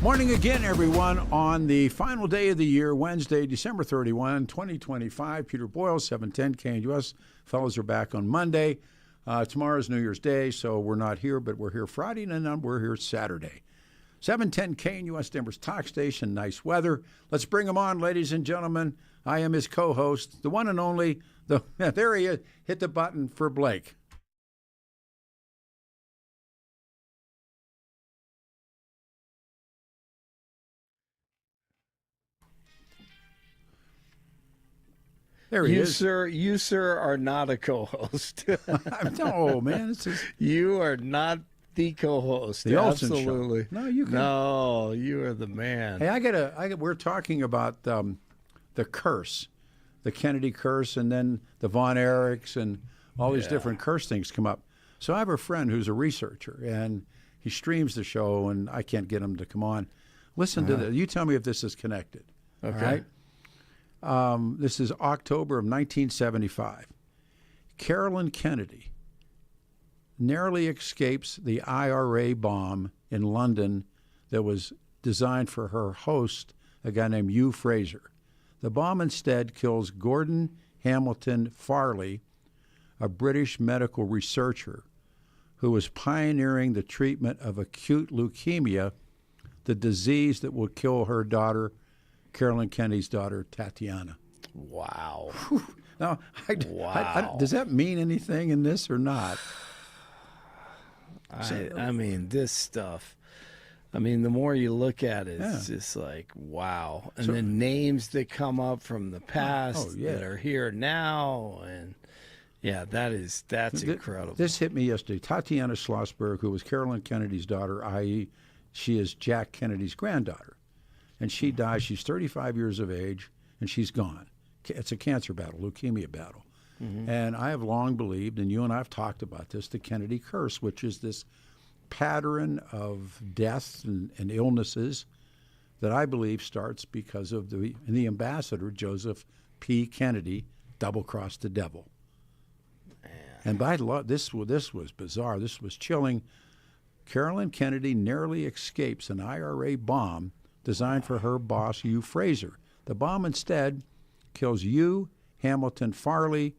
Morning again, everyone, on the final day of the year, Wednesday, December 31, 2025. Peter Boyle, 710 KNUS. Fellows are back on Monday. Tomorrow's New Year's Day, so we're not here, but we're here Friday, and then we're here Saturday. 710 KNUS, Denver's talk station. Nice weather. Let's bring him on, ladies and gentlemen. I am his co-host, the one and only, there he is. Hit the button for Blake. There he is. You, sir, are not a co-host. No, man. You are not the co-host. The Olsen Absolutely. Show. No, you can. No, you are the man. Hey, we're talking about the curse, the Kennedy curse, and then the Von Erichs and all these different curse things come up. So I have a friend who's a researcher, and he streams the show, and I can't get him to come on. Listen to this. You tell me if this is connected. Okay. All right? This is October of 1975. Carolyn Kennedy narrowly escapes the IRA bomb in London that was designed for her host, a guy named Hugh Fraser. The bomb instead kills Gordon Hamilton Farley, a British medical researcher who was pioneering the treatment of acute leukemia, the disease that will kill her daughter, Carolyn Kennedy's daughter, Tatiana. Wow. Now, Wow. does that mean anything in this or not? I mean, this stuff. I mean, the more you look at it, it's just like, wow. And the names that come up from the past that are here now. And, that's incredible. This hit me yesterday. Tatiana Schlossberg, who was Carolyn Kennedy's daughter, i.e., she is Jack Kennedy's granddaughter. And she dies. She's 35 years of age, and she's gone. It's a cancer battle, leukemia battle. Mm-hmm. And I have long believed, and you and I have talked about this, the Kennedy curse, which is this pattern of death and illnesses that I believe starts because of the ambassador, Joseph P. Kennedy, double-crossed the devil. Man. And by law, this was bizarre. This was chilling. Carolyn Kennedy narrowly escapes an IRA bomb designed for her boss, Hugh Fraser. The bomb instead kills Hugh Hamilton Farley,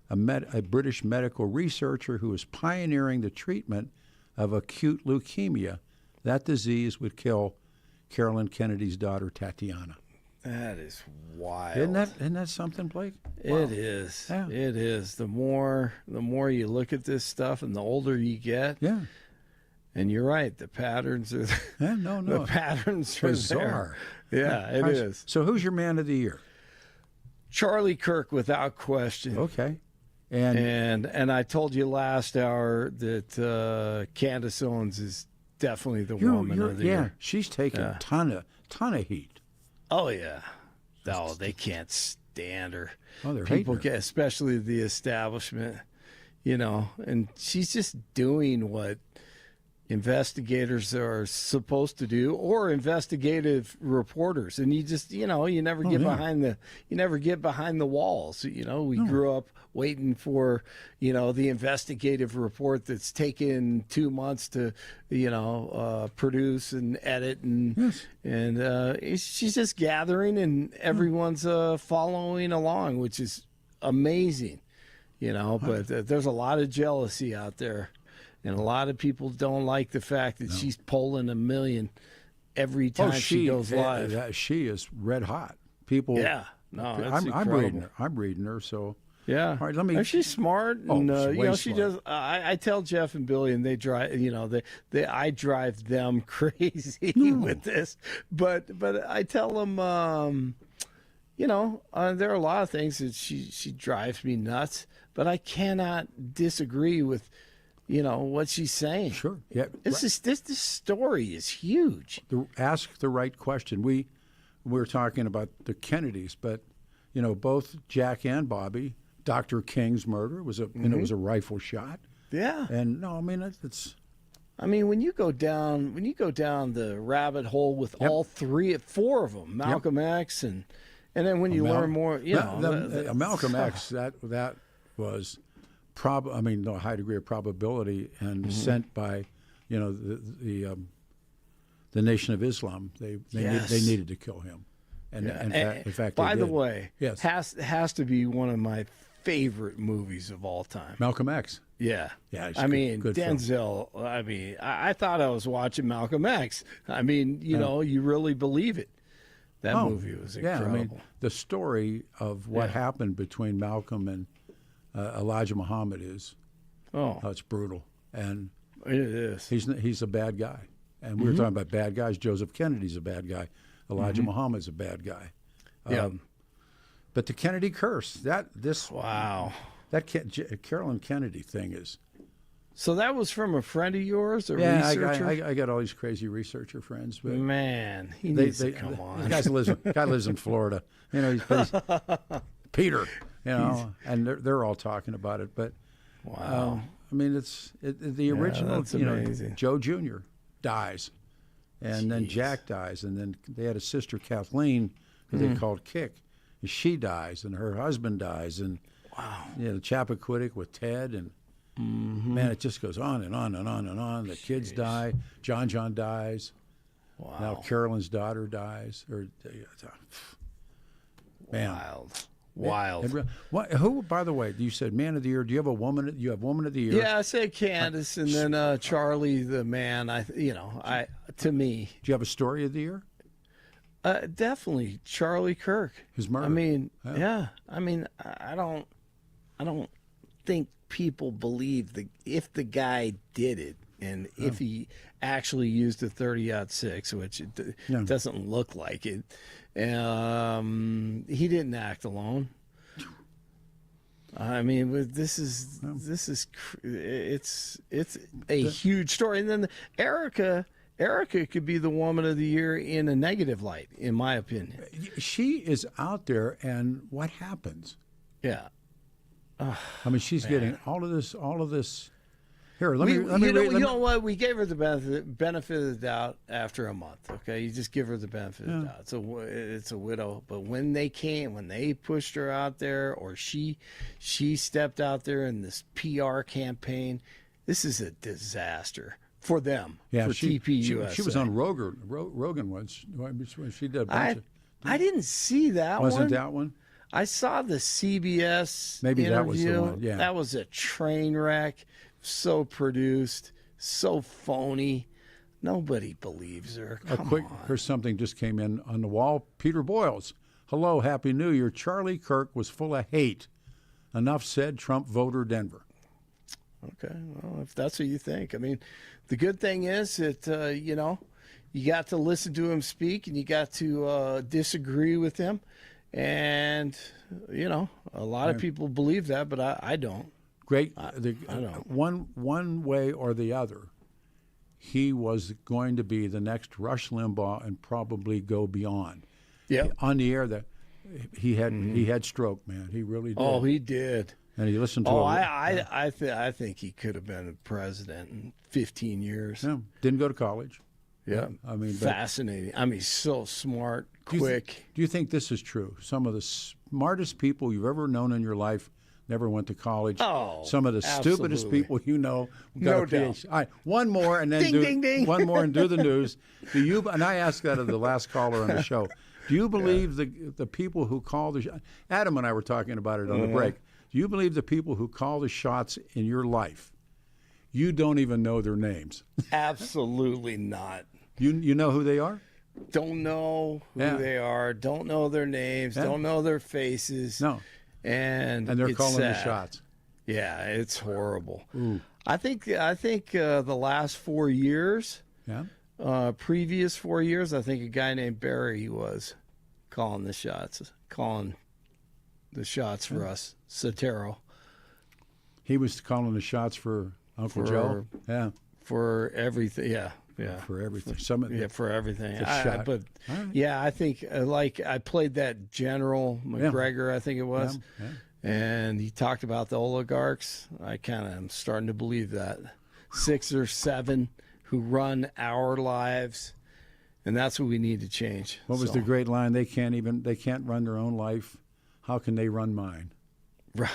a British medical researcher who was pioneering the treatment of acute leukemia. That disease would kill Carolyn Kennedy's daughter, Tatiana. That is wild. Isn't that something, Blake? Wow. It is. Yeah. It is. The more you look at this stuff and the older you get. Yeah. And you're right. The patterns are the patterns are bizarre. There. Yeah, it is. So who's your man of the year? Charlie Kirk, without question. Okay. And I told you last hour that Candace Owens is definitely the woman of the year. Yeah, she's taking a ton of heat. Oh yeah. No, they can't stand her. Oh, they're people hating her. Especially the establishment, and she's just doing what investigators are supposed to do, or investigative reporters, and you just you never get behind the walls. We grew up waiting for the investigative report that's taken 2 months to produce and edit, and she's just gathering, and everyone's following along, which is amazing. But there's a lot of jealousy out there. And a lot of people don't like the fact that she's pulling $1 million every time she goes live. She is red hot. People. Yeah. No, that's incredible. I'm reading her. So. Yeah. All right. She's smart. And, she does. I tell Jeff and Billy, and they drive. I drive them crazy with this. But I tell them, there are a lot of things that she drives me nuts. But I cannot disagree with. What she's saying. Sure. Yeah. This story is huge. Ask the right question. We're talking about the Kennedys, but both Jack and Bobby. Dr. King's murder was a was a rifle shot. Yeah. And no, I mean it's. I mean, when you go down the rabbit hole with all four of them, Malcolm X, and then when you learn more, Malcolm X, that was. A high degree of probability, and sent by, the the Nation of Islam. They needed to kill him, and in fact, by they the did. way, Yes. has to be one of my favorite movies of all time. Malcolm X. Yeah, Yeah, it's I mean, good film. Denzel. I mean, I thought I was watching Malcolm X. I mean, you know, you really believe it. That movie was incredible. Yeah, I mean, the story of what happened between Malcolm and Elijah Muhammad is it's brutal, and it is. He's a bad guy, and we were talking about bad guys. Joseph Kennedy's a bad guy. Elijah Muhammad's a bad guy. But the Kennedy curse, that Carolyn Kennedy thing is. So that was from a friend of yours, a Yeah, researcher? I got all these crazy researcher friends, but Man, he needs to come on. The guy lives in Florida. You know, he's Peter. You know, and they're all talking about it. But Wow. I mean, the original. that's You know, amazing. Joe Jr. dies, and then Jack dies, and then they had a sister Kathleen who they called Kick, and she dies, and her husband dies, and you know, Chappaquiddick with Ted, and man, it just goes on and on and on and on. The kids die. John dies. Wow. Now Carolyn's daughter dies. Man. Wild. Who, by the way, you said man of the year. Do you have a woman? You have woman of the year? Yeah, I said Candace, and then Charlie the man. To me, Do you have a story of the year? definitely Charlie Kirk. His murder. I mean, yeah. I mean, I don't think people believe if the guy did it, and if he actually used a 30-06, which it doesn't look like it. He didn't act alone. I mean, but it's a huge story. And then Erica could be the woman of the year in a negative light, in my opinion. She is out there, and what happens? Yeah. I mean, she's getting all of this. Here, let me. You know what? We gave her the benefit of the doubt after a month. Okay, you just give her the benefit of the doubt. It's a widow, but when they pushed her out there, or she stepped out there in this PR campaign, this is a disaster for them. Yeah, for she was TPUSA. on Rogan once when she did a bunch of. I didn't see that one. Wasn't that one? I saw the CBS Maybe interview. that was the one. Yeah, that was a train wreck. So produced, so phony. Nobody believes her. Come on. Here's something just came in on the wall. Peter Boyles. Hello, Happy New Year. Charlie Kirk was full of hate. Enough said. Trump voter Denver. Okay, well, if that's what you think. I mean, the good thing is that you got to listen to him speak, and you got to disagree with him, and a lot of people believe that, but I don't. Great. I don't. One way or the other, he was going to be the next Rush Limbaugh and probably go beyond. Yeah. On the air, that he had stroke, man. He really did. Oh, he did. And he listened to. I think he could have been a president in 15 years. Yeah, didn't go to college. Yeah. I mean, fascinating. I mean, so smart, quick. Do you think this is true? Some of the smartest people you've ever known in your life never went to college. Oh, some of the absolutely. stupidest people got No a PhD. doubt. All right, one more, and then ding. one more, and do the news. Do you? And I asked that of the last caller on the show. Do you believe the people who call the Adam and I were talking about it on the break? Do you believe the people who call the shots in your life, you don't even know their names? Absolutely not. You know who they are? Don't know who they are. Don't know their names. Yeah. Don't know their faces. No. And they're it's calling the sad. shots. Yeah, it's horrible. Ooh. I think the last 4 years, previous 4 years, I think a guy named Barry was calling the shots for us. Sotero. He was calling the shots for Uncle Joe. Yeah. For everything. Yeah. For everything. For everything. Shot. But right. yeah, I think I played that General McGregor, I think it was, and he talked about the oligarchs. I kind of am starting to believe that 6 or 7 who run our lives, and that's what we need to change. What was the great line? They can't run their own life. How can they run mine? Right.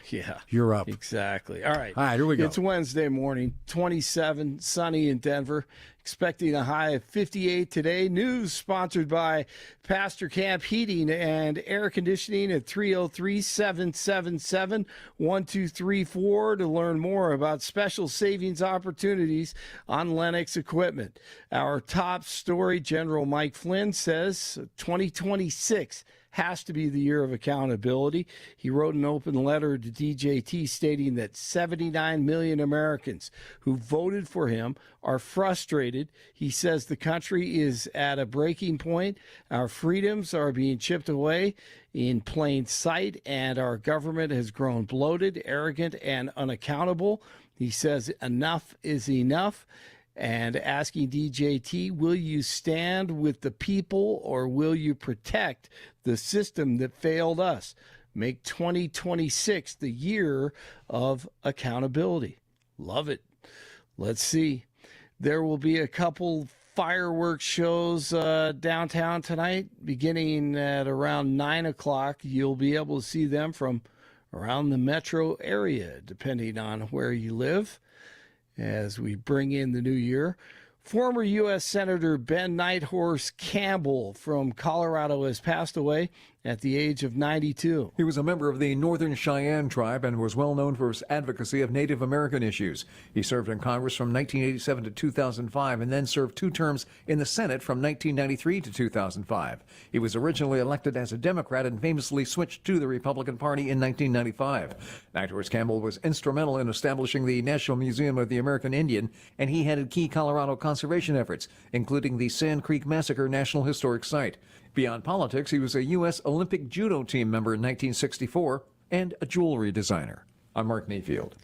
Yeah. You're up. Exactly. All right. All right, here we go. It's Wednesday morning, 27, sunny in Denver. expecting a high of 58 today. News sponsored by Pastor Camp Heating and Air Conditioning at 303-777-1234 to learn more about special savings opportunities on Lennox equipment. Our top story, General Mike Flynn says 2026 has to be the year of accountability. He wrote an open letter to DJT stating that 79 million Americans who voted for him are frustrated. He says the country is at a breaking point. Our freedoms are being chipped away in plain sight, and our government has grown bloated, arrogant, and unaccountable. He says enough is enough. And asking DJT, will you stand with the people or will you protect the system that failed us? Make 2026 the year of accountability. Love it. Let's see. There will be a couple fireworks shows downtown tonight, beginning at around 9 o'clock. You'll be able to see them from around the metro area, depending on where you live. As we bring in the new year, former U.S. Senator Ben Nighthorse Campbell from Colorado has passed away at the age of 92. He was a member of the Northern Cheyenne tribe and was well known for his advocacy of Native American issues. He served in Congress from 1987 to 2005 and then served 2 terms in the Senate from 1993 to 2005. He was originally elected as a Democrat and famously switched to the Republican Party in 1995. Nighthorse Campbell was instrumental in establishing the National Museum of the American Indian, and he headed key Colorado conservation efforts, including the Sand Creek Massacre National Historic Site. Beyond politics, he was a U.S. Olympic judo team member in 1964 and a jewelry designer. I'm Mark Mayfield.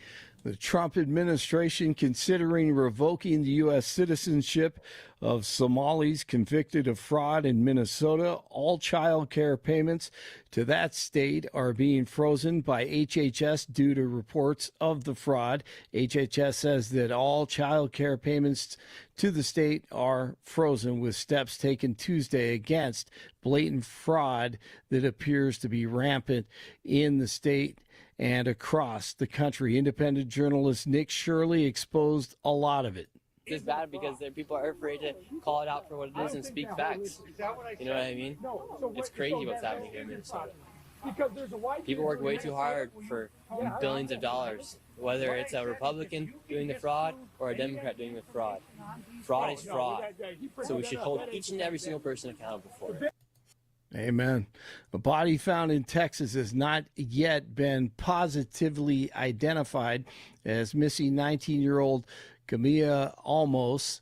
The Trump administration considering revoking the U.S. citizenship of Somalis convicted of fraud in Minnesota. All child care payments to that state are being frozen by HHS due to reports of the fraud. HHS says that all child care payments to the state are frozen, with steps taken Tuesday against blatant fraud that appears to be rampant in the state and across the country. Independent journalist Nick Shirley exposed a lot of it. It's bad because people are afraid to call it out for what it is and speak facts. You know what I mean? It's crazy what's happening here in Minnesota. People work way too hard for billions of dollars, whether it's a Republican doing the fraud or a Democrat doing the fraud. Fraud is fraud. So we should hold each and every single person accountable for it. Amen. A body found in Texas has not yet been positively identified as missing 19-year-old Camila Almos.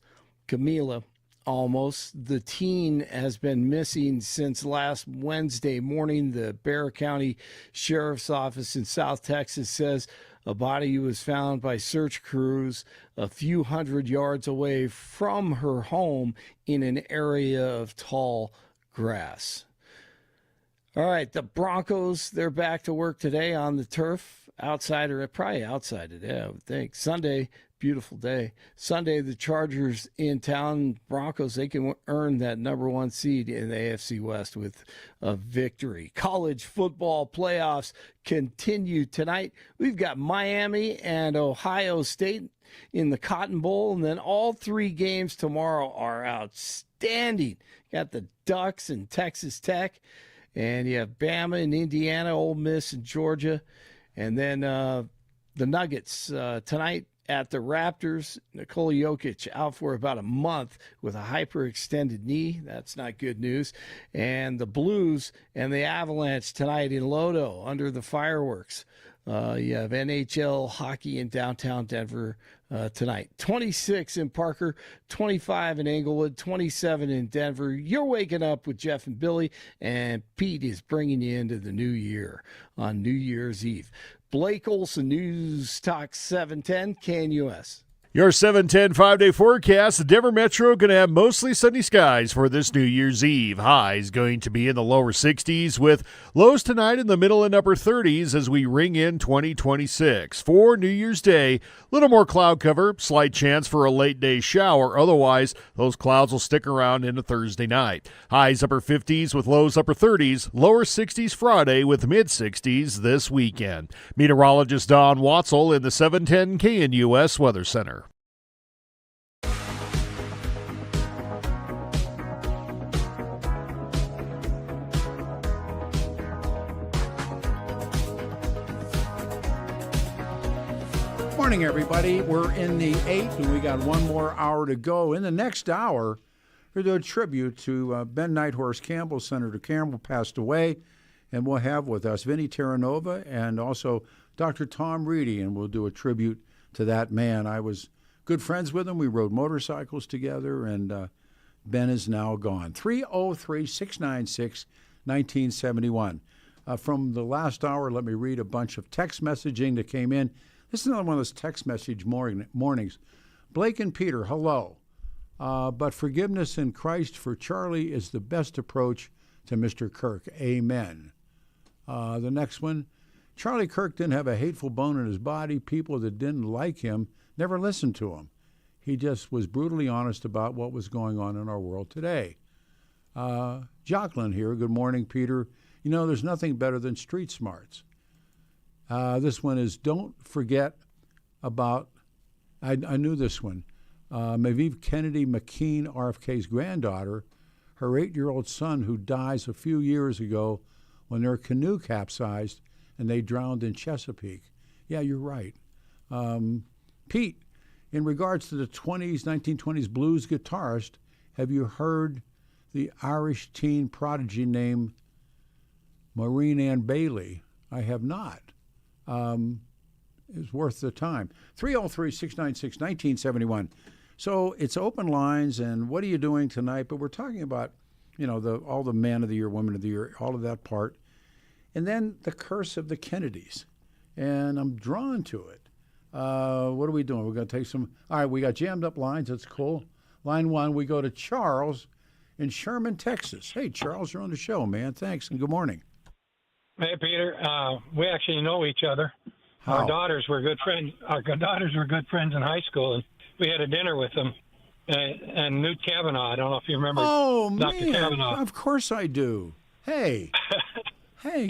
The teen has been missing since last Wednesday morning. The Bexar County Sheriff's Office in South Texas says a body was found by search crews a few hundred yards away from her home in an area of tall grass. All right, the Broncos, they're back to work today on the turf. Probably outside today, I would think. Sunday, beautiful day. Sunday, the Chargers in town. Broncos, they can earn that number 1 seed in the AFC West with a victory. College football playoffs continue tonight. We've got Miami and Ohio State in the Cotton Bowl, and then all 3 games tomorrow are outstanding. Got the Ducks and Texas Tech. And you have Bama and Indiana, Ole Miss and Georgia. And then the Nuggets tonight at the Raptors. Nikola Jokic out for about a month with a hyperextended knee. That's not good news. And the Blues and the Avalanche tonight in Lodo under the fireworks. You have NHL hockey in downtown Denver tonight. 26 in Parker, 25 in Englewood, 27 in Denver. You're waking up with Jeff and Billy, and Pete is bringing you into the new year on New Year's Eve. Blake Olson, News Talk 710 KNUS. Your 710 5-day forecast, the Denver Metro going to have mostly sunny skies for this New Year's Eve. Highs going to be in the lower 60s with lows tonight in the middle and upper 30s as we ring in 2026. For New Year's Day, a little more cloud cover, slight chance for a late day shower. Otherwise, those clouds will stick around into Thursday night. Highs upper 50s with lows upper 30s, lower 60s Friday with mid 60s this weekend. Meteorologist Don Watzel in the 710 KNUS Weather Center. Morning, everybody. We're in the 8th, and we got one more hour to go. In the next hour, we're going to do a tribute to Ben Nighthorse Campbell. Senator Campbell passed away, and we'll have with us Vinnie Terranova and also Dr. Tom Reedy, and we'll do a tribute to that man. I was good friends with him. We rode motorcycles together, and Ben is now gone. 303-696-1971. From the last hour, let me read a bunch of text messaging that came in. This is another one of those text message mornings. Blake and Peter, hello. But forgiveness in Christ for Charlie is the best approach to Mr. Kirk. Amen. The next one, Charlie Kirk didn't have a hateful bone in his body. People that didn't like him never listened to him. He just was brutally honest about what was going on in our world today. Jocelyn here, good morning, Peter. You know, there's nothing better than street smarts. This one is don't forget about, I knew this one, Maviv Kennedy McKean, RFK's granddaughter, her 8-year-old son who dies a few years ago when their canoe capsized and they drowned in Chesapeake. Yeah, you're right. Pete, in regards to the 1920s blues guitarist, have you heard the Irish teen prodigy named Maureen Ann Bailey? I have not. It's worth the time. 303-696-1971. So it's open lines, and what are you doing tonight? But we're talking about, you know, all the man of the year, woman of the year, all of that part. And then the curse of the Kennedys. And I'm drawn to it. What are we doing? We're going to take some. All right, we got jammed up lines. That's cool. Line 1, we go to Charles in Sherman, Texas. Hey, Charles, you're on the show, man. Thanks, and good morning. Hey, Peter. We actually know each other. How? Our daughters were good friends. Our daughters were good friends in high school, and we had a dinner with them. And Newt Kavanaugh. I don't know if you remember. Oh, Dr. man. Kavanaugh. Of course I do. Hey. Hey,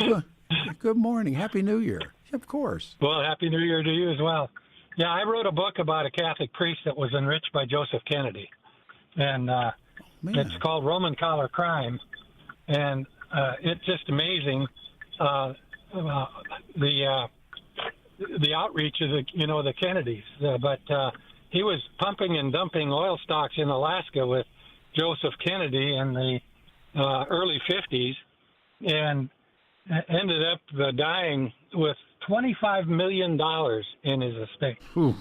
good morning. Happy New Year. Of course. Well, Happy New Year to you as well. Yeah, I wrote a book about a Catholic priest that was enriched by Joseph Kennedy. And it's called Roman Collar Crime. And it's just amazing. The outreach of the Kennedys, but he was pumping and dumping oil stocks in Alaska with Joseph Kennedy in the early 50s, and ended up dying with $25 million in his estate. Whew.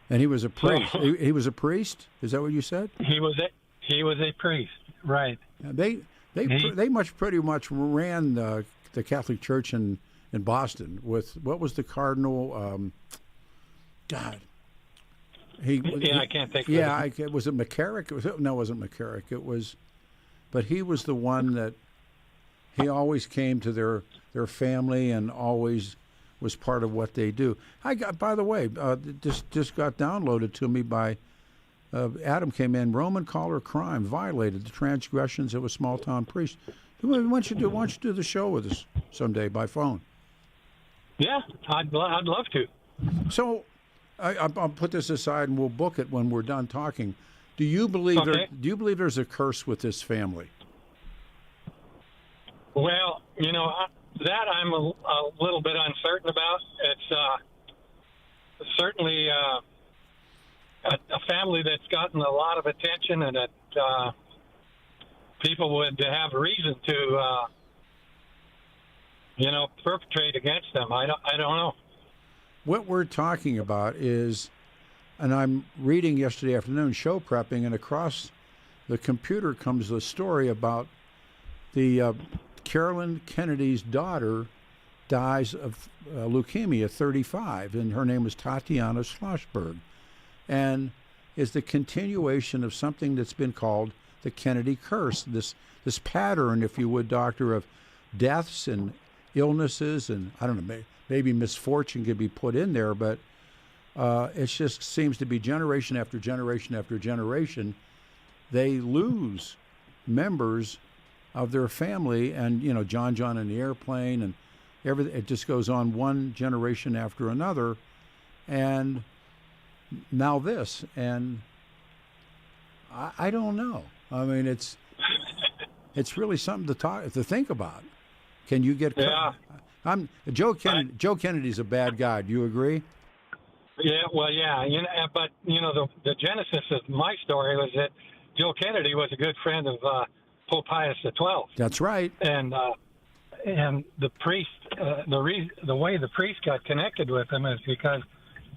And he was a priest. He was a priest. Is that what you said? He was a priest, right? They pretty much ran the Catholic Church in Boston with what was the cardinal? God, I can't think. Yeah, was it McCarrick? No, it wasn't McCarrick. It was, but he was the one that he always came to their family and always was part of what they do. By the way, just got downloaded to me by. Adam came in. Roman collar crime violated the transgressions of a small town priest. Why don't you do the show with us someday by phone? Yeah, I'd love to. So, I'll put this aside and we'll book it when we're done talking. Do you believe there's a curse with this family? Well, that I'm a little bit uncertain about. It's certainly a family that's gotten a lot of attention, and that people would have reason to, perpetrate against them. I don't know. What we're talking about is, and I'm reading yesterday afternoon, show prepping, and across the computer comes the story about the Carolyn Kennedy's daughter dies of leukemia at 35, and her name was Tatiana Schlossberg, and is the continuation of something that's been called the Kennedy curse, this pattern, if you would, doctor, of deaths and illnesses, and I don't know, maybe misfortune could be put in there, but it just seems to be generation after generation after generation, they lose members of their family, and John in the airplane, and everything. It just goes on one generation after another, and now this, and I don't know. I mean, it's really something to think about. Can you get? Yeah. Joe Kennedy's a bad guy. Do you agree? Yeah, well, yeah, but the genesis of my story was that Joe Kennedy was a good friend of Pope Pius XII, That's right. and the priest, the way the priest got connected with him is because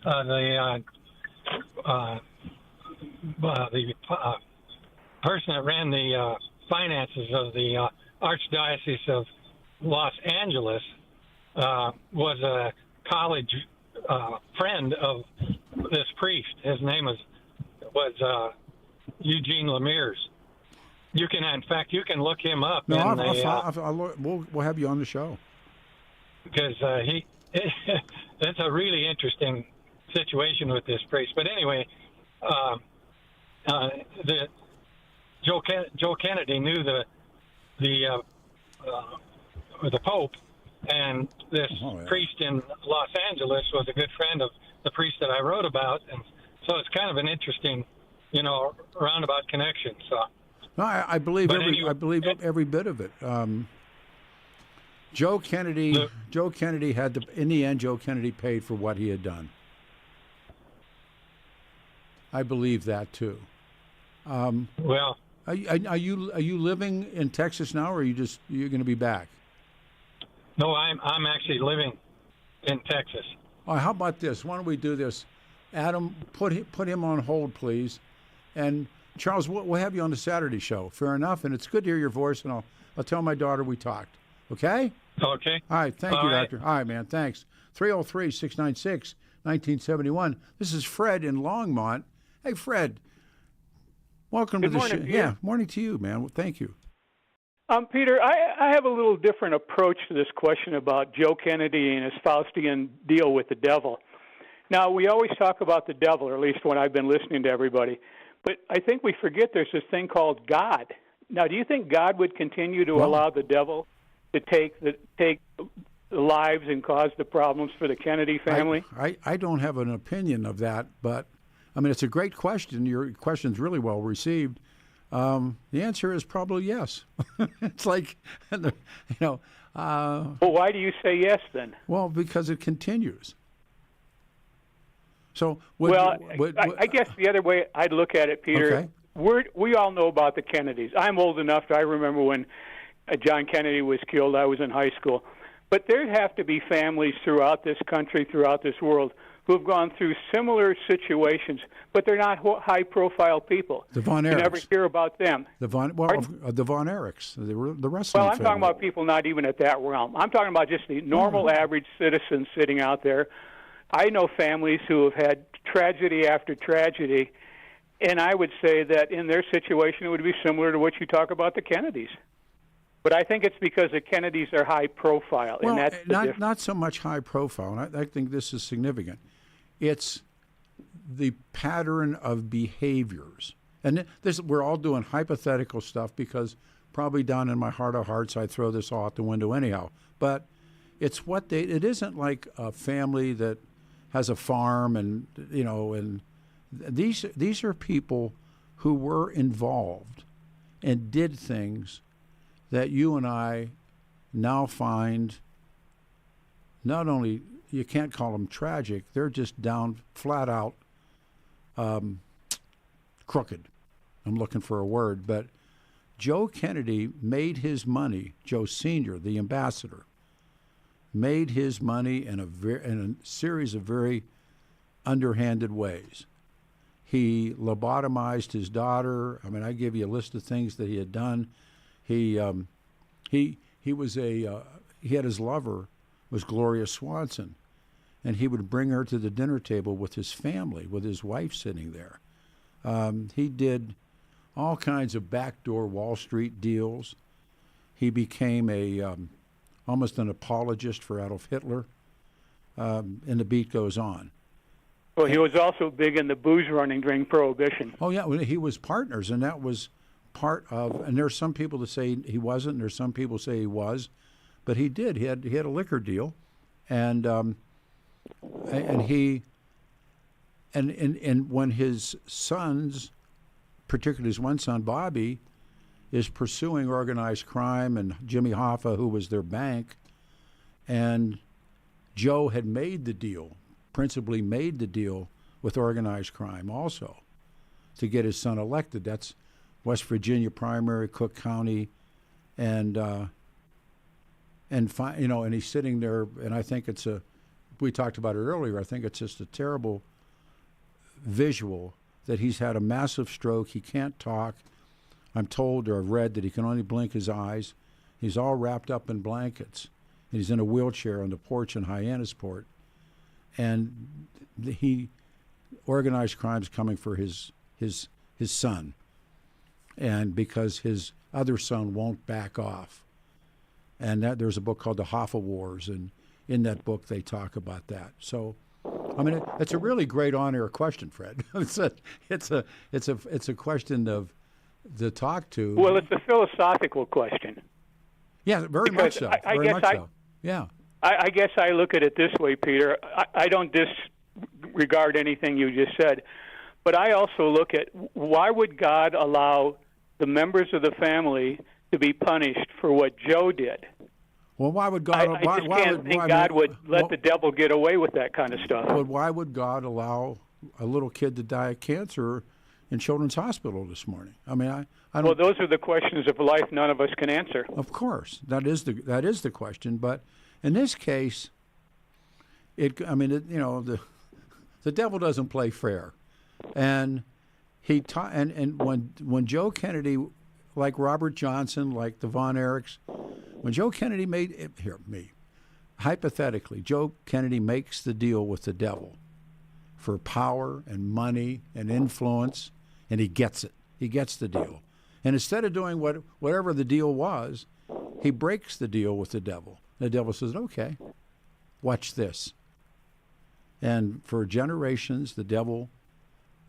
the person that ran the finances of the Archdiocese of Los Angeles was a college friend of this priest. His name was Eugene Lemire's. You can, in fact, you can look him up. No, we'll have you on the show because it's a really interesting situation with this priest. But anyway, Joe Kennedy knew the Pope, and this priest in Los Angeles was a good friend of the priest that I wrote about, and so it's kind of an interesting, roundabout connection. So. No, I believe every bit of it. Joe Kennedy had in the end, Joe Kennedy paid for what he had done. I believe that too. Well, are you living in Texas now, or are you're going to be back? No, I'm actually living in Texas. Oh, how about this? Why don't we do this? Adam, put him on hold, please. And Charles, we'll have you on the Saturday show. Fair enough. And it's good to hear your voice, and I'll tell my daughter we talked. Okay? Okay. All right. Thank you, Doctor. All right, man. Thanks. 303-696-1971. This is Fred in Longmont. Hey, Fred. Welcome to the show. Yeah, morning to you, man. Well, thank you. Peter, I have a little different approach to this question about Joe Kennedy and his Faustian deal with the devil. Now, we always talk about the devil, or at least when I've been listening to everybody. But I think we forget there's this thing called God. Now, do you think God would continue to allow the devil to take the lives and cause the problems for the Kennedy family? I don't have an opinion of that, but, I mean, it's a great question. Your question's really well received. The answer is probably yes. It's like, well, why do you say yes then? Well, because it continues. So, I guess the other way I'd look at it, Peter, we all know about the Kennedys. I'm old enough I remember when John Kennedy was killed. I was in high school. But there have to be families throughout this country, throughout this world, who have gone through similar situations, but they're not high-profile people. The Von Erichs. You never hear about them. The Von Erichs, the wrestling Well, I'm talking about people not even at that realm. I'm talking about just the normal, average citizen sitting out there. I know families who have had tragedy after tragedy, and I would say that in their situation it would be similar to what you talk about the Kennedys. But I think it's because the Kennedys are high profile, and that's not so much high profile. And I think this is significant. It's the pattern of behaviors, and we're all doing hypothetical stuff because probably down in my heart of hearts I throw this all out the window anyhow. But it's it isn't like a family that has a farm, and and these are people who were involved and did things that you and I now find not only, you can't call them tragic, they're just down flat out crooked. I'm looking for a word, but Joe Kennedy made his money, Joe Sr., the ambassador, made his money in a series of very underhanded ways. He lobotomized his daughter. I mean, I give you a list of things that he had done. He had his lover was Gloria Swanson, and he would bring her to the dinner table with his family, with his wife sitting there. He did all kinds of backdoor Wall Street deals. He became almost an apologist for Adolf Hitler, and the beat goes on. Well, he was also big in the booze running during Prohibition. Oh, yeah, he was partners, and that was part of, and there's some people that say he wasn't, and there's some people say he was, but he did. He had a liquor deal, and when his sons, particularly his one son Bobby, is pursuing organized crime, and Jimmy Hoffa, who was their bank, and Joe had made the deal principally made the deal with organized crime also to get his son elected. That's West Virginia primary, Cook County, and he's sitting there, and I think we talked about it earlier, I think it's just a terrible visual that he's had a massive stroke. He can't talk. I'm told or I've read that he can only blink his eyes. He's all wrapped up in blankets. He's in a wheelchair on the porch in Hyannisport. And organized crime's coming for his son. And because his other son won't back off. And there's a book called The Hoffa Wars, and in that book they talk about that. So, I mean, it's a really great on-air question, Fred. it's a question to talk to. Well, it's a philosophical question. Yeah, very much so. Yeah. I guess I look at it this way, Peter. I don't disregard anything you just said, but I also look at why would God allow the members of the family to be punished for what Joe did? Well, why would God? I just can't think God would let the devil get away with that kind of stuff. But why would God allow a little kid to die of cancer in Children's Hospital this morning? I mean, I don't. Well, those are the questions of life none of us can answer. Of course, that is the question. But in this case, the devil doesn't play fair, and when Joe Kennedy, like Robert Johnson, like the Von Erichs, when Joe Kennedy hypothetically, Joe Kennedy makes the deal with the devil for power and money and influence, and he gets it. He gets the deal. And instead of doing whatever the deal was, he breaks the deal with the devil. The devil says, okay, watch this. And for generations, the devil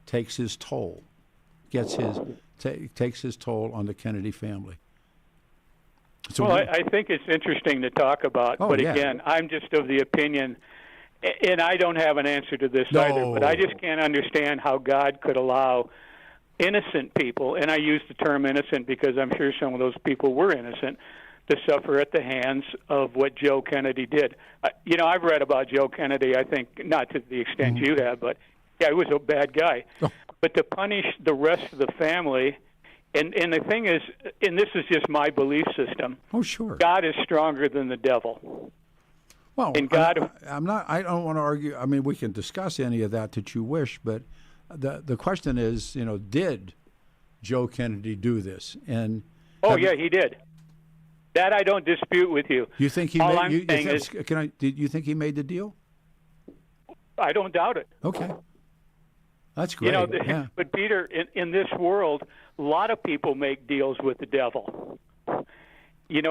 takes his toll, takes his toll on the Kennedy family. So I think it's interesting to talk about, but again, I'm just of the opinion, and I don't have an answer to this either, but I just can't understand how God could allow innocent people, and I use the term innocent because I'm sure some of those people were innocent, to suffer at the hands of what Joe Kennedy did. I've read about Joe Kennedy, I think, not to the extent you have, but yeah, he was a bad guy. But to punish the rest of the family, and the thing is, and this is just my belief system. Oh, sure. God is stronger than the devil. Well, and God, I don't want to argue. I mean, we can discuss any of that you wish, but the question is, did Joe Kennedy do this? And yeah, he did. That I don't dispute with you. You think he All made? I'm saying is, Did you think he made the deal? I don't doubt it. Okay, that's great. But Peter, in this world, a lot of people make deals with the devil. Do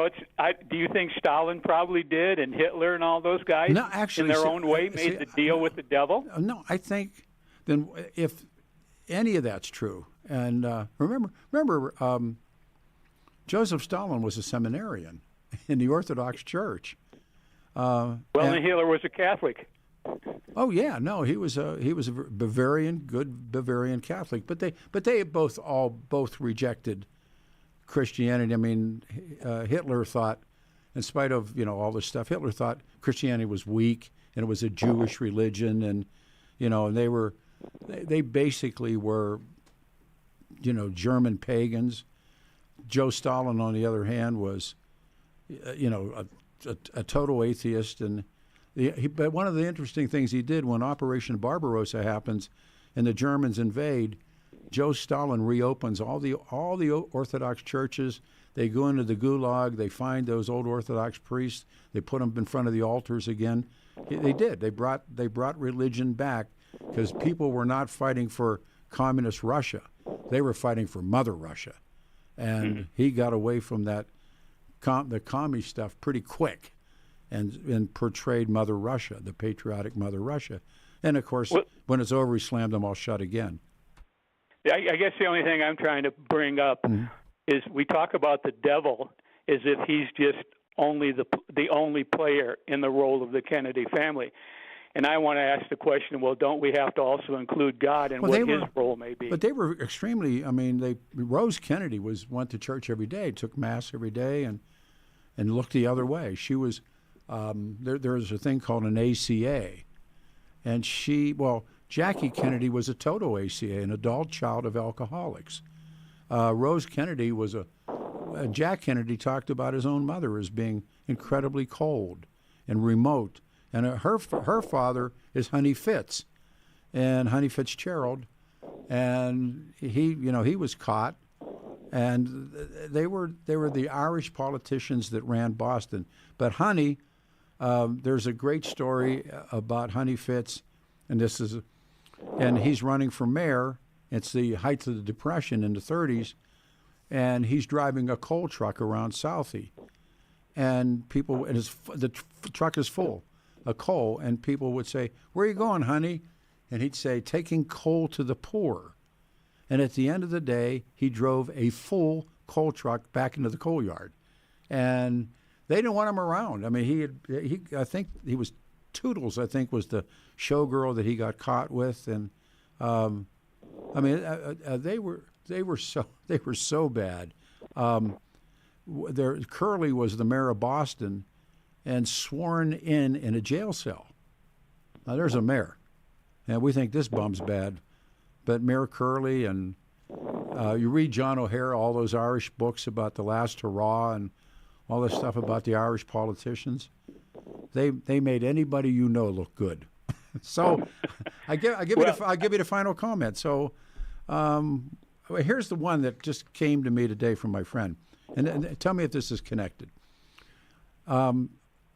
you think Stalin probably did, and Hitler and all those guys? No, actually, in their own way, made the deal with the devil? No, I think then if any of that's true, and remember, Joseph Stalin was a seminarian in the Orthodox Church. And Hitler was a Catholic. Oh yeah, no, he was a good Bavarian Catholic, but they both rejected Christianity. I mean, Hitler thought, in spite of all this stuff, Hitler thought Christianity was weak and it was a Jewish religion, and they basically were German pagans. Joe Stalin, on the other hand, was a total atheist, and but one of the interesting things he did when Operation Barbarossa happens and the Germans invade, Joe Stalin reopens all the Orthodox churches. They go into the Gulag. They find those old Orthodox priests. They put them in front of the altars again. They did. They brought religion back because people were not fighting for communist Russia. They were fighting for Mother Russia, and he got away from that the commie stuff pretty quick, and portrayed Mother Russia, the patriotic Mother Russia. And of course, when it's over, he slammed them all shut again. I guess the only thing I'm trying to bring up is we talk about the devil as if he's just only the only player in the role of the Kennedy family. And I want to ask the question, well, don't we have to also include God and what his role may be? But they were extremely, Rose Kennedy went to church every day, took Mass every day, and looked the other way. She was, there's a thing called an ACA, And Jackie Kennedy was a total ACA, an adult child of alcoholics. Rose Kennedy was Jack Kennedy talked about his own mother as being incredibly cold and remote. And her father is Honey Fitz, and Honey Fitzgerald, and he was caught, and they were the Irish politicians that ran Boston. But Honey, there's a great story about Honey Fitz, and he's running for mayor. It's the height of the Depression in the 30s, and he's driving a coal truck around Southie, and the truck is full of coal, and people would say, "Where are you going, honey?" And he'd say, "Taking coal to the poor." And at the end of the day, he drove a full coal truck back into the coal yard, and they didn't want him around. I mean, I think he was Toodles. I think was the showgirl that he got caught with, and they were so bad. Curley was the mayor of Boston, and sworn in a jail cell. Now there's a mayor, and we think this bum's bad, but Mayor Curley, and you read John O'Hare, all those Irish books about the last hurrah and all this stuff about the Irish politicians. They made anybody look good. So I give you the final comment. So here's the one that just came to me today from my friend, and tell me if this is connected.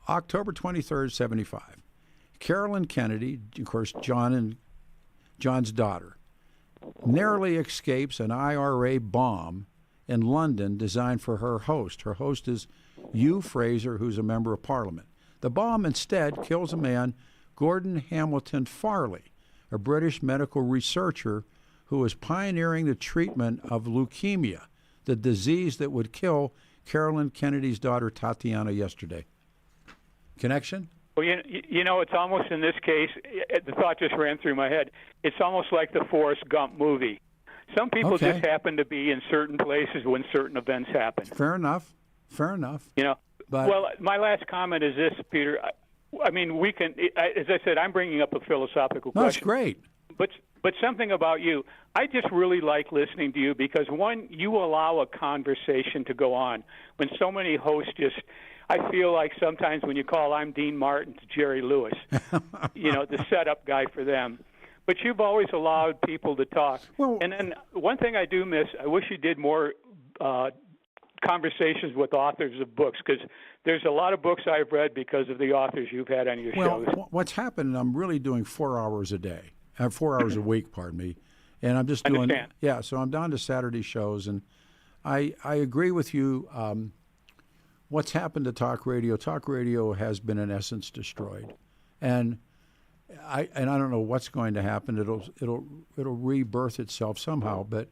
October 23rd, 75. Carolyn Kennedy, of course, John's daughter, narrowly escapes an IRA bomb in London designed for her host. Her host is Hugh Fraser, who's a member of Parliament. The bomb instead kills a man, Gordon Hamilton Farley, a British medical researcher who was pioneering the treatment of leukemia, the disease that would kill Carolyn Kennedy's daughter, Tatiana, yesterday. Connection? Well, it's almost in this case, the thought just ran through my head. It's almost like the Forrest Gump movie. Some people just happen to be in certain places when certain events happen. Fair enough. But, well, my last comment is this, Peter. I mean, we can, as I said, I'm bringing up a philosophical question. That's great. But something about you, I just really like listening to you because, one, you allow a conversation to go on. When so many hosts I feel like sometimes when you call, I'm Dean Martin to Jerry Lewis, the setup guy for them. But you've always allowed people to talk. Well, and then one thing I do miss, I wish you did more conversations with authors of books, because there's a lot of books I've read because of the authors you've had on your shows. Well, what's happened, I'm really doing 4 hours a day, 4 hours a week, pardon me, and I'm just doing, so I'm down to Saturday shows, and I agree with you. What's happened to talk radio has been in essence destroyed, and I don't know what's going to happen. It'll rebirth itself somehow, but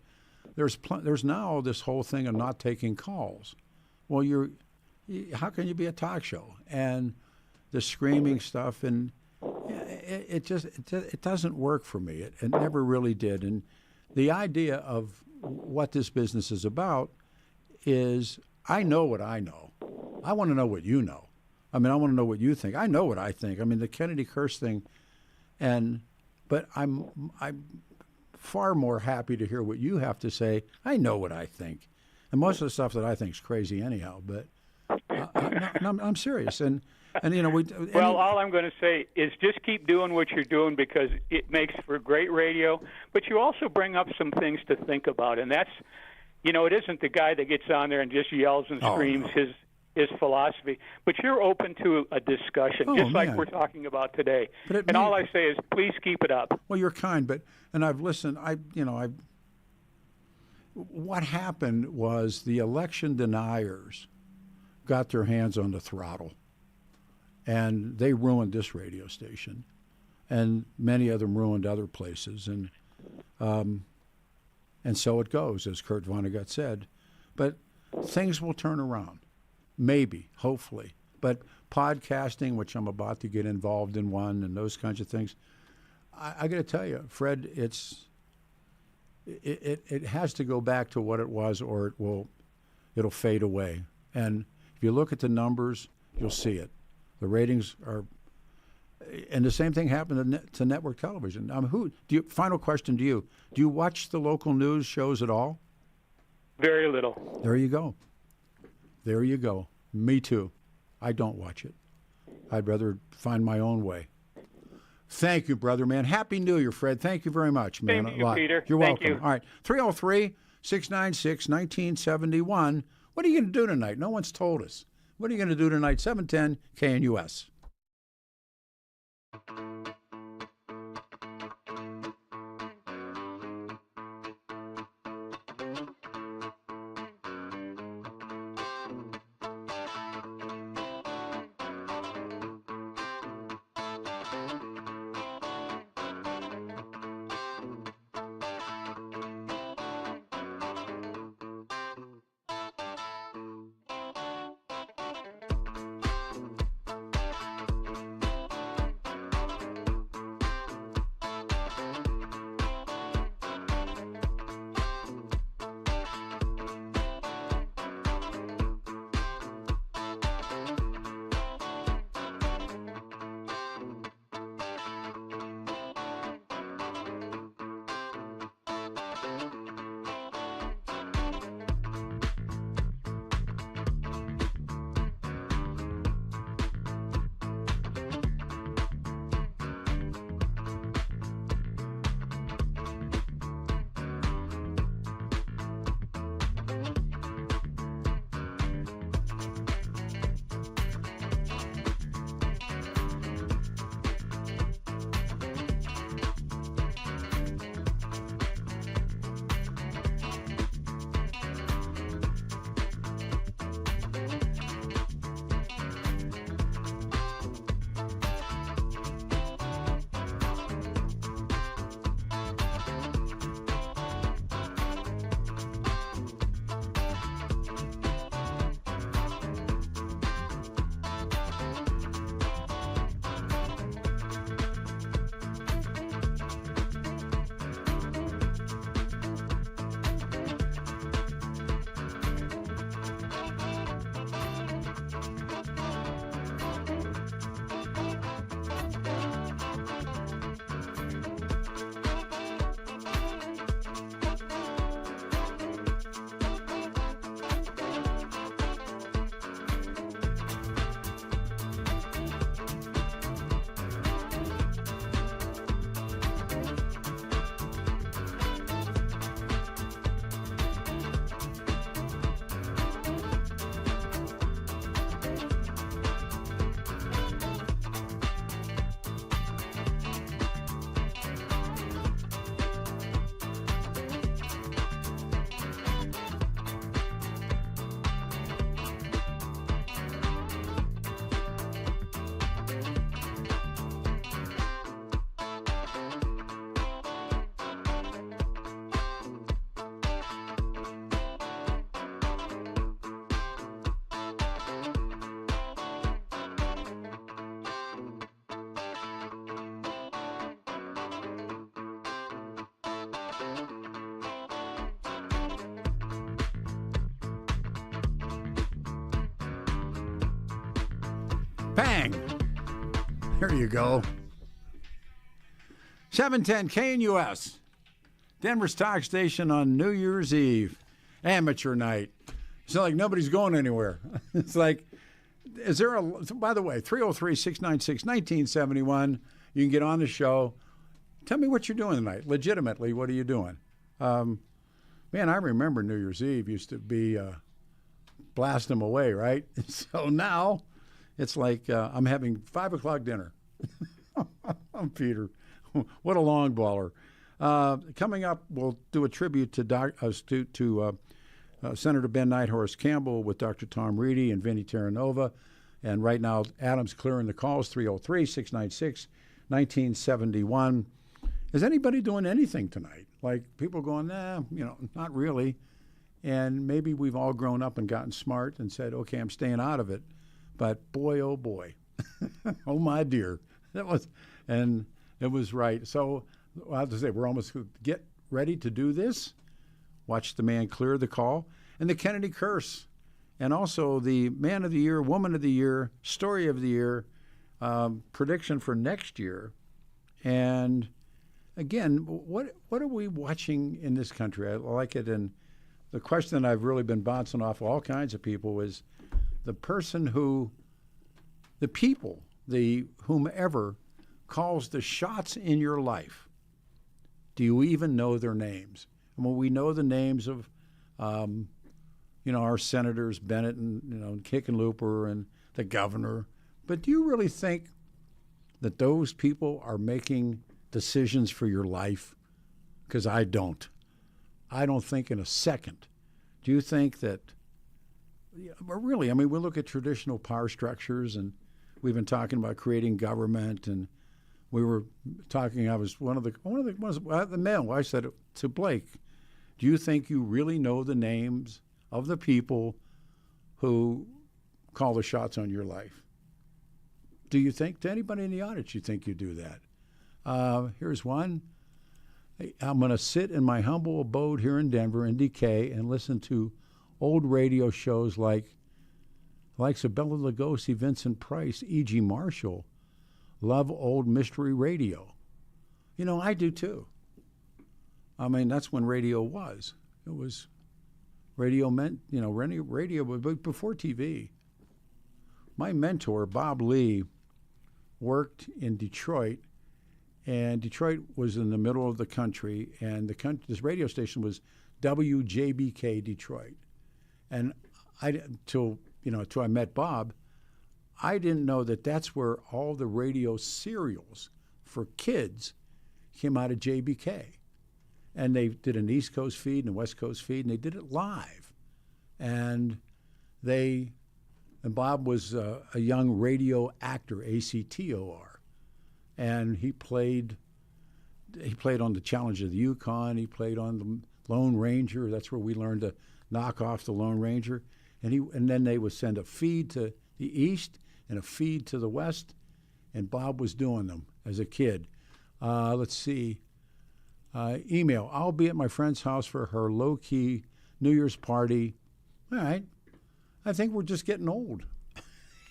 there's now this whole thing of not taking calls. Well, how can you be a talk show? And the screaming stuff, and it doesn't work for me. It never really did. And the idea of what this business is about is, I know what I know. I want to know what you know. I mean, I want to know what you think. I know what I think. I mean, the Kennedy curse thing, but I'm far more happy to hear what you have to say. I know what I think, and most of the stuff that I think is crazy anyhow. But I'm serious, and all I'm going to say is just keep doing what you're doing, because it makes for great radio. But you also bring up some things to think about, and that's, it isn't the guy that gets on there and just yells and screams his philosophy, but you're open to a discussion, like we're talking about today. All I say is, please keep it up. Well, you're kind, and I've listened. What happened was the election deniers got their hands on the throttle, and they ruined this radio station, and many of them ruined other places, and so it goes, as Kurt Vonnegut said. But things will turn around. Maybe, hopefully. But podcasting, which I'm about to get involved in one, and those kinds of things, I got to tell you, Fred, it has to go back to what it was, or it'll fade away. And if you look at the numbers, you'll see it. The ratings are, And the same thing happened to network television. Final question to you. Do you watch the local news shows at all? Very little. There you go. There you go. Me too. I don't watch it. I'd rather find my own way. Thank you, brother, man. Happy New Year, Fred. Thank you very much, man. Thank you, Peter. You're Thank welcome. you. All right. 303-696-1971. What are you going to do tonight? No one's told us. What are you going to do tonight? 710 KNUS. Bang! There you go. 710 KNUS, Denver's talk station on New Year's Eve, amateur night. It's not like nobody's going anywhere. It's like, is there a, by the way, 303-696-1971. You can get on the show. Tell me what you're doing tonight. Legitimately, what are you doing? Man, I remember New Year's Eve used to be blast them away, right? So now it's like I'm having 5 o'clock dinner. I'm Peter. What a long baller. Coming up, we'll do a tribute to Senator Ben Nighthorse Campbell with Dr. Tom Reedy and Vinnie Terranova. And right now, Adam's clearing the calls, 303-696-1971. Is anybody doing anything tonight? Like people going, nah, not really. And maybe we've all grown up and gotten smart and said, okay, I'm staying out of it. But boy, oh boy, oh my dear, it was right. So I have to say, we're almost get ready to do this. Watch the man clear the call and the Kennedy curse, and also the Man of the Year, Woman of the Year, Story of the Year. prediction for next year. And again, what are we watching in this country? I like it. And the question that I've really been bouncing off all kinds of people is the people, the whomever calls the shots in your life. Do you even know their names? And when we know the names of, our senators, Bennett and Hickenlooper and the governor, but do you really think that those people are making decisions for your life? Because I don't. I don't think in a second. Do you think that, really, we look at traditional power structures, and we've been talking about creating government, and we were talking, I was one of the men, I said to Blake, do you think you really know the names of the people who call the shots on your life? Do you think, to anybody in the audience, you think you do that? Here's one. I'm going to sit in my humble abode here in Denver in DK and listen to old radio shows like Bela Lugosi, Vincent Price, E.G. Marshall. Love old mystery radio. I do too. That's when radio was. It was radio meant, radio was before TV. My mentor, Bob Lee, worked in Detroit, and Detroit was in the middle of the country, and this radio station was WJBK Detroit. And till I met Bob, I didn't know that that's where all the radio serials for kids came out of JBK. And they did an East Coast feed and a West Coast feed, and they did it live. And Bob was a young radio actor, ACTOR. And he played on the Challenge of the Yukon. He played on the Lone Ranger. That's where we learned to knock off the Lone Ranger. And then they would send a feed to the east and a feed to the west. And Bob was doing them as a kid. Let's see. Email. I'll be at my friend's house for her low-key New Year's party. All right. I think we're just getting old.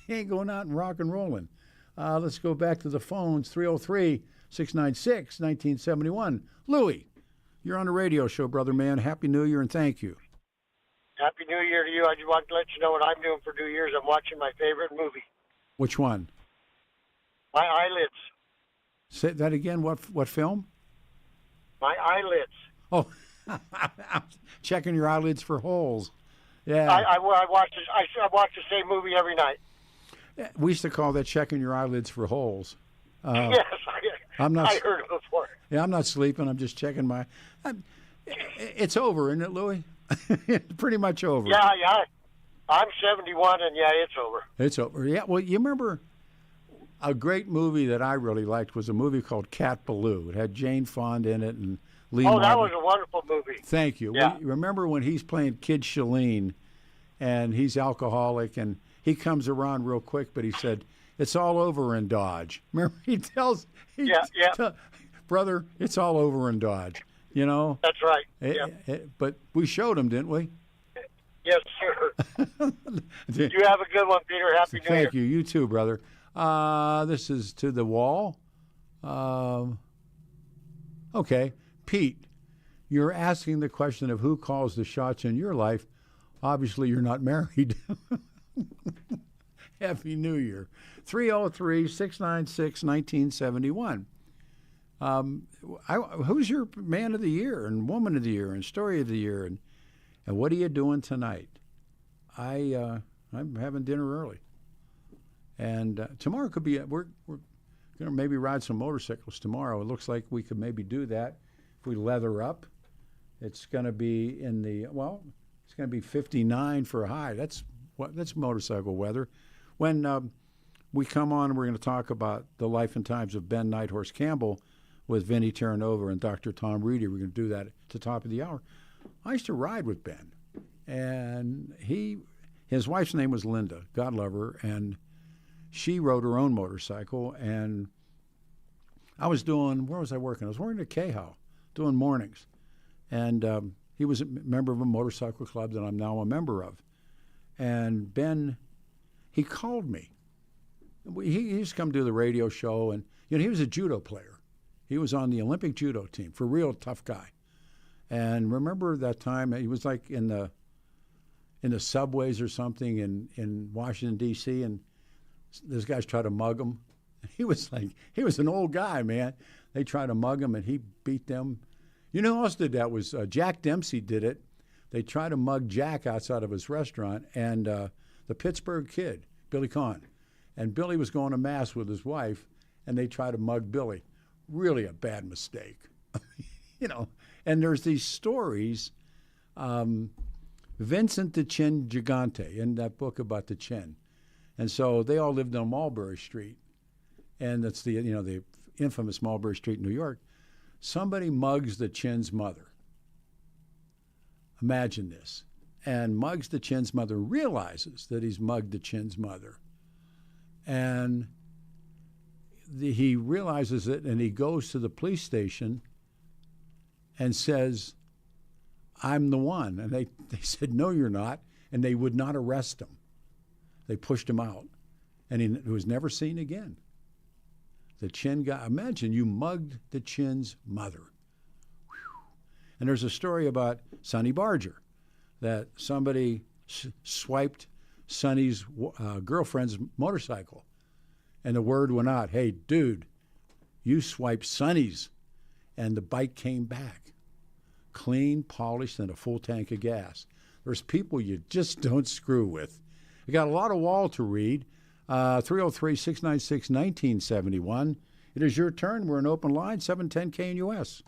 Ain't going out and rock and rolling. Let's go back to the phones. 303-696-1971. Louie, you're on the radio show, brother man. Happy New Year and thank you. Happy New Year to you. I just wanted to let you know what I'm doing for New Year's. I'm watching my favorite movie. Which one? My Eyelids. Say that again. What film? My Eyelids. Oh, checking your eyelids for holes. Yeah. I watch the same movie every night. We used to call that checking your eyelids for holes. Yes, I heard it before. Yeah, I'm not sleeping. I'm just checking my. It's over, isn't it, Louie? Pretty much over. Yeah. I'm 71, and yeah, it's over. It's over. Yeah. Well, you remember a great movie that I really liked was a movie called Cat Ballou. It had Jane Fonda in it and Lee Marvin. That was a wonderful movie. Thank you. Yeah. Remember when he's playing Kid Shalene, and he's alcoholic, and he comes around real quick, but he said, it's all over in Dodge. Remember, he tells, brother, it's all over in Dodge. That's right. But we showed him, didn't we? Yes, sir. You have a good one, Peter. Happy New Year. Thank you. You too, brother. This is to the wall. Okay. Pete, you're asking the question of who calls the shots in your life. Obviously, you're not married. Happy New Year. 303-696-1971. Who's your man of the year and woman of the year and story of the year? And what are you doing tonight? I'm having dinner early. And tomorrow could be, we're going to maybe ride some motorcycles tomorrow. It looks like we could maybe do that if we leather up. It's going to be it's going to be 59 for a high. That's motorcycle weather. When we come on, we're going to talk about the life and times of Ben Nighthorse Campbell with Vinnie Terranova and Dr. Tom Reedy. We're going to do that at the top of the hour. I used to ride with Ben, and his wife's name was Linda, God love her, and she rode her own motorcycle, and where was I working? I was working at Cahow, doing mornings, and he was a member of a motorcycle club that I'm now a member of. And Ben, he called me He used to come do the radio show, and he was a judo player. He was on the Olympic judo team, for real tough guy. And remember that time he was like in the subways or something in Washington D.C. and those guys tried to mug him. He was an old guy, man. They tried to mug him and he beat them. You know who else did that? Was Jack Dempsey did it. They tried to mug Jack outside of his restaurant, and the Pittsburgh Kid, Billy Kahn. And Billy was going to mass with his wife, and they tried to mug Billy. Really a bad mistake. And there's these stories. Vincent the Chin Gigante in that book about the Chin. And so they all lived on Mulberry Street. And that's the infamous Mulberry Street in New York. Somebody mugs the Chin's mother. Imagine this. And mugs the Chin's mother, realizes that he's mugged the Chin's mother. And he realizes it, and he goes to the police station and says, I'm the one. And they said, no, you're not. And they would not arrest him. They pushed him out. And he was never seen again. The Chin guy, imagine you mugged the Chin's mother. Whew. And there's a story about Sonny Barger, that somebody swiped Sonny's girlfriend's motorcycle. And the word went out, hey, dude, you swiped Sonny's. And the bike came back, clean, polished, and a full tank of gas. There's people you just don't screw with. I got a lot of wall to read. 303-696-1971. It is your turn. We're an open line, 710 KNUS.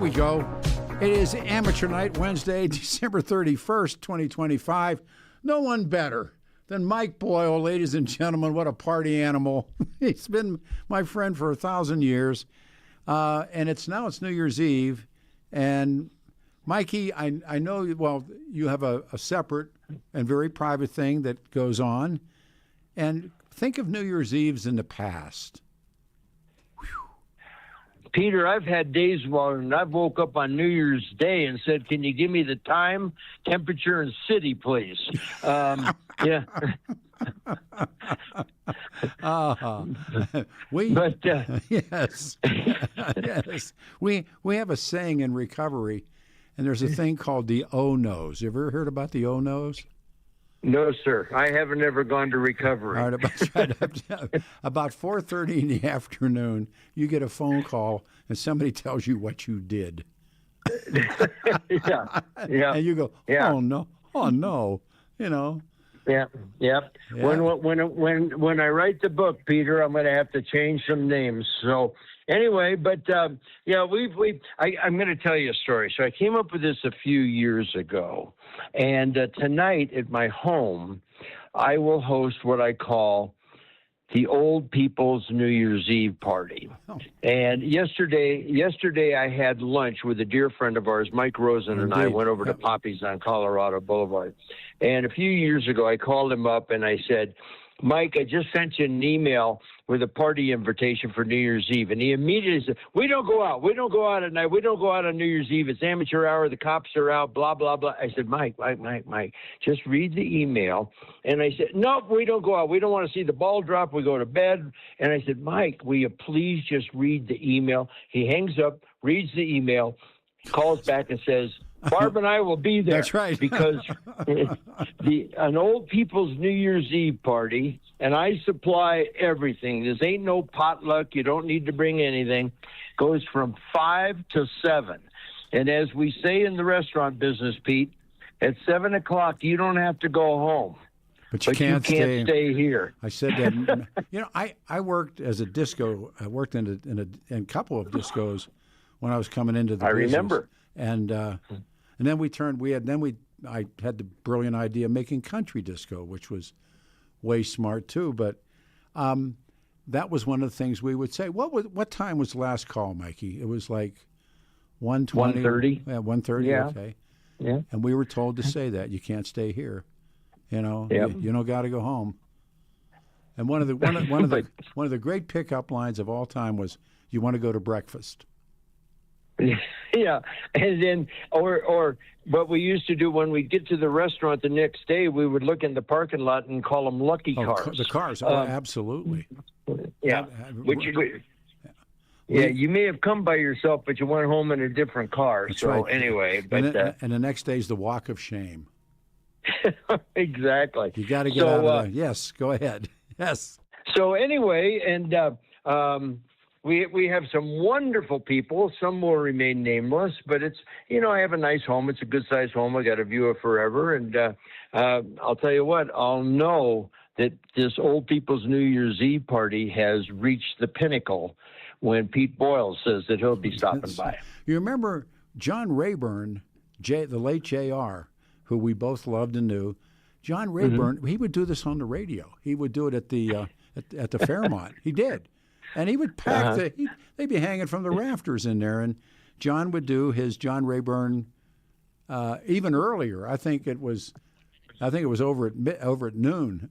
we go. It is Amateur Night, Wednesday, December 31st, 2025. No one better than Mike Boyle, ladies and gentlemen. What a party animal. He's been my friend for 1,000 years. And it's New Year's Eve. And Mikey, I know, well, you have a separate and very private thing that goes on. And think of New Year's Eves in the past. Peter, I've had days when I've woke up on New Year's Day and said, "Can you give me the time, temperature, and city, please?" Yeah. Yes, yes. We have a saying in recovery, and there's a thing called the O-nose. You ever heard about the O-nose? No, sir. I haven't ever gone to recovery. All right, about 4:30 in the afternoon, you get a phone call, and somebody tells you what you did. Yeah. And you go, Yeah. oh no, you know. Yeah. When I write the book, Peter, I'm going to have to change some names. So anyway, but I'm going to tell you a story. So I came up with this a few years ago, and tonight at my home, I will host what I call the Old People's New Year's Eve party. Oh. And yesterday I had lunch with a dear friend of ours, Mike Rosen, and I went over to Poppy's on Colorado Boulevard. And a few years ago, I called him up and I said, "Mike, I just sent you an email with a party invitation for New Year's Eve." And he immediately said, "We don't go out. We don't go out at night. We don't go out on New Year's Eve. It's amateur hour. The cops are out, blah, blah, blah." I said, Mike, just read the email. And I said, "Nope, we don't go out. We don't want to see the ball drop. We go to bed." And I said, "Mike, will you please just read the email?" He hangs up, reads the email, calls back and says, "Barb and I will be there." That's right. Because an old people's New Year's Eve party, and I supply everything. This ain't no potluck. You don't need to bring anything. Goes from 5 to 7. And as we say in the restaurant business, Pete, at 7 o'clock, you don't have to go home. But you can't stay here. I said that. I worked as a disco. I worked in a couple of discos when I was coming into the business. I remember. And then I had the brilliant idea of making country disco, which was way smart too. But that was one of the things we would say. What time was the last call, Mikey? It was like 1:20. 1:30. Yeah, 1:30. Yeah. Okay. Yeah. And we were told to say that you can't stay here. You know, Yep. you don't got to go home. And one of the great pickup lines of all time was, "You want to go to breakfast?" Yeah, and then or what we used to do when we get to the restaurant the next day, we would look in the parking lot and call them lucky cars. The cars, absolutely. Yeah, you may have come by yourself, but you went home in a different car. That's so right. Anyway, but and the next day is the walk of shame. Exactly. You got to get out of there. Yes, go ahead. Yes. So anyway, and we have some wonderful people. Some will remain nameless, but it's, I have a nice home. It's a good-sized home. I got a view of forever. And I'll tell you what, I'll know that this Old People's New Year's Eve party has reached the pinnacle when Pete Boyle says that he'll be stopping by. You remember John Rayburn, the late JR, who we both loved and knew. John Rayburn, he would do this on the radio. He would do it at the at the Fairmont. He did. And he would pack they'd be hanging from the rafters in there, and John would do his John Rayburn even earlier. I think it was over at noon.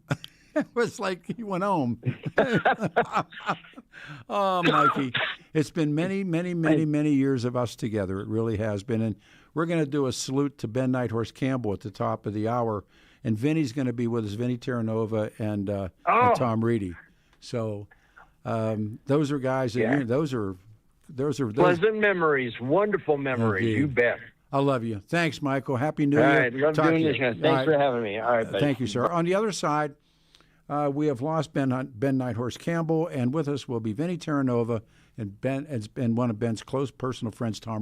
It was like he went home. Oh, Mikey, it's been many years of us together. It really has been, and we're going to do a salute to Ben Nighthorse Campbell at the top of the hour, and Vinny's going to be with us, Vinny Terranova and Tom Reedy. So. Those are guys that those are pleasant memories, wonderful memories. Indeed. You bet. I love you. Thanks, Michael. Happy New Year. All right, love doing this. Thanks for having me. All right, buddy. Thank you, sir. On the other side, we have lost Ben Nighthorse Campbell, and with us will be Vinny Terranova and one of Ben's close personal friends, Tom